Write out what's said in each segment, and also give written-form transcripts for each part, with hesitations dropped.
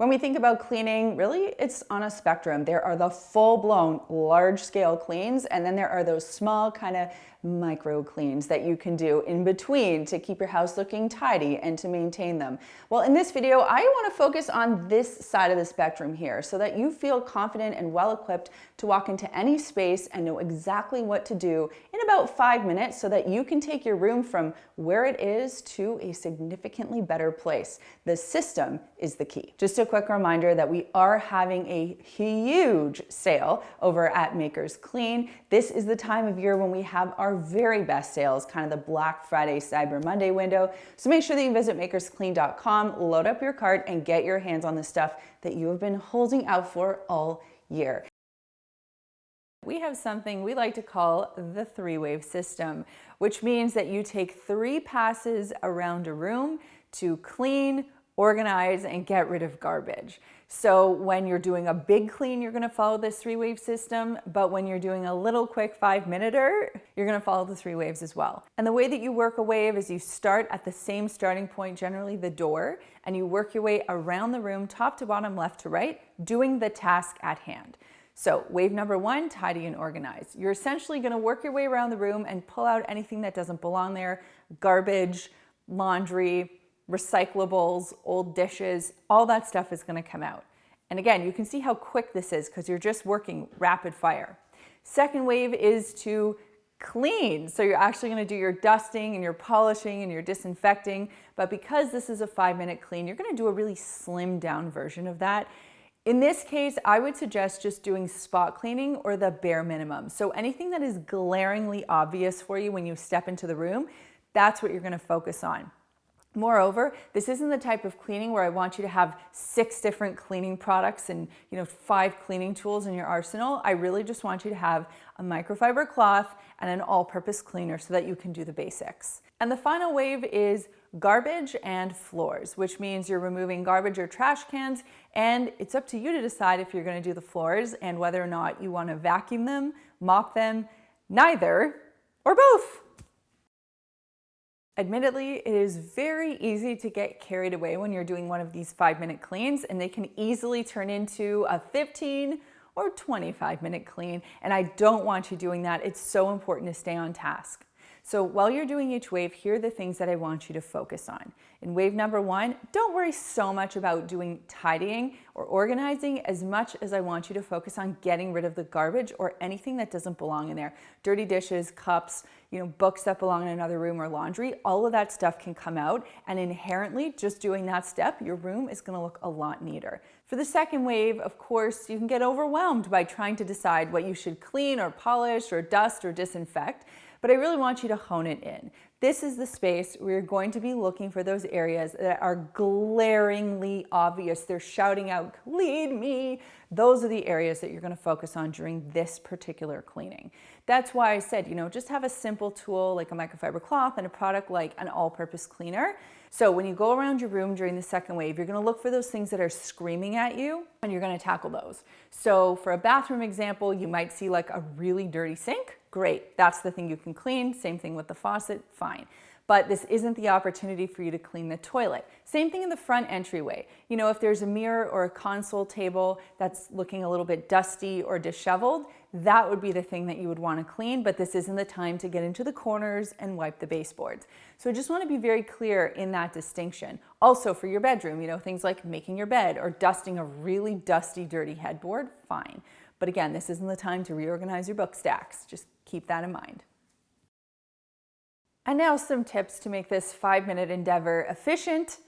When we think about cleaning, really it's on a spectrum. There are the full-blown large-scale cleans, and then there are those small kind of micro cleans that you can do in between to keep your house looking tidy and to maintain them. Well, in this video, I want to focus on this side of the spectrum here so that you feel confident and well equipped to walk into any space and know exactly what to do in about 5 minutes so that you can take your room from where it is to a significantly better place. The system is the key. Just a quick reminder that we are having a huge sale over at Makers Clean. This is the time of year when we have our very best sales, kind of the Black Friday, Cyber Monday window. So make sure that you visit makersclean.com, load up your cart, and get your hands on the stuff that you have been holding out for all year. We have something we like to call the three-wave system, which means that you take 3 passes around a room to clean, organize, and get rid of garbage. So when you're doing a big clean, you're gonna follow this 3-wave system, but when you're doing a little quick 5-minuter, you're gonna follow the 3 waves as well. And the way that you work a wave is you start at the same starting point, generally the door, and you work your way around the room, top to bottom, left to right, doing the task at hand. So wave number 1, tidy and organize. You're essentially gonna work your way around the room and pull out anything that doesn't belong there, garbage, laundry, recyclables, old dishes, all that stuff is gonna come out. And again, you can see how quick this is because you're just working rapid fire. Second wave is to clean. So you're actually gonna do your dusting and your polishing and your disinfecting, but because this is a 5-minute clean, you're gonna do a really slimmed down version of that. In this case, I would suggest just doing spot cleaning or the bare minimum. So anything that is glaringly obvious for you when you step into the room, that's what you're gonna focus on. Moreover, this isn't the type of cleaning where I want you to have 6 different cleaning products and 5 cleaning tools in your arsenal. I really just want you to have a microfiber cloth and an all-purpose cleaner so that you can do the basics. And the final wave is garbage and floors, which means you're removing garbage or trash cans, and it's up to you to decide if you're going to do the floors and whether or not you want to vacuum them, mop them, neither, or both. Admittedly, it is very easy to get carried away when you're doing one of these 5-minute cleans, and they can easily turn into a 15 or 25-minute clean, and I don't want you doing that. It's so important to stay on task. So while you're doing each wave, here are the things that I want you to focus on. In wave number 1, don't worry so much about doing tidying or organizing as much as I want you to focus on getting rid of the garbage or anything that doesn't belong in there. Dirty dishes, cups, books that belong in another room or laundry, all of that stuff can come out, and inherently just doing that step, your room is gonna look a lot neater. For the second wave, of course, you can get overwhelmed by trying to decide what you should clean or polish or dust or disinfect, but I really want you to hone it in. This is the space where you're going to be looking for those areas that are glaringly obvious. They're shouting out, "Clean me!" Those are the areas that you're going to focus on during this particular cleaning. That's why I said, just have a simple tool like a microfiber cloth and a product like an all-purpose cleaner. So when you go around your room during the second wave, you're going to look for those things that are screaming at you, and you're going to tackle those. So for a bathroom example, you might see like a really dirty sink. Great, that's the thing you can clean. Same thing with the faucet, fine. But this isn't the opportunity for you to clean the toilet. Same thing in the front entryway. If there's a mirror or a console table that's looking a little bit dusty or disheveled, that would be the thing that you would want to clean, but this isn't the time to get into the corners and wipe the baseboards. So I just want to be very clear in that distinction. Also for your bedroom, things like making your bed or dusting a really dusty, dirty headboard, fine. But again, this isn't the time to reorganize your book stacks. Just keep that in mind. And now some tips to make this 5-minute endeavor efficient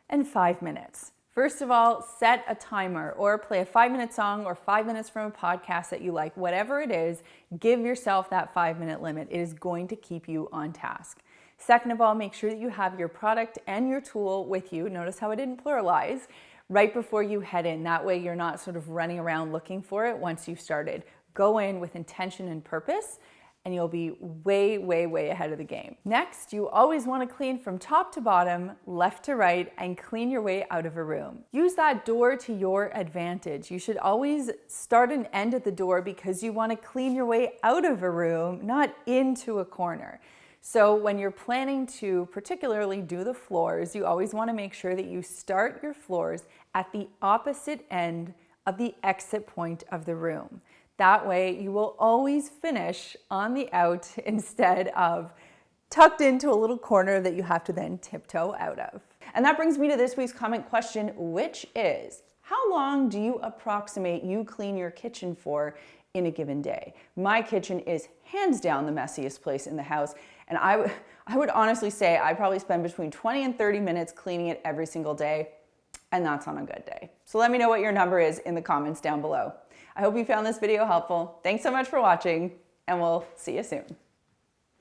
and 5 minutes. First of all, set a timer or play a 5-minute song or 5 minutes from a podcast that you like. Whatever it is, give yourself that 5-minute limit. It is going to keep you on task. Second of all, make sure that you have your product and your tool with you. Notice how I didn't pluralize. Right before you head in. That way you're not sort of running around looking for it once you've started. Go in with intention and purpose, and you'll be way, way, way ahead of the game. Next, you always want to clean from top to bottom, left to right, and clean your way out of a room. Use that door to your advantage. You should always start and end at the door because you want to clean your way out of a room, not into a corner. So when you're planning to particularly do the floors, you always want to make sure that you start your floors at the opposite end of the exit point of the room. That way you will always finish on the out instead of tucked into a little corner that you have to then tiptoe out of. And that brings me to this week's comment question, which is, how long do you approximate you clean your kitchen for in a given day? My kitchen is hands down the messiest place in the house, and I would honestly say I probably spend between 20 and 30 minutes cleaning it every single day, and that's on a good day. So let me know what your number is in the comments down below. I hope you found this video helpful. Thanks so much for watching, and we'll see you soon.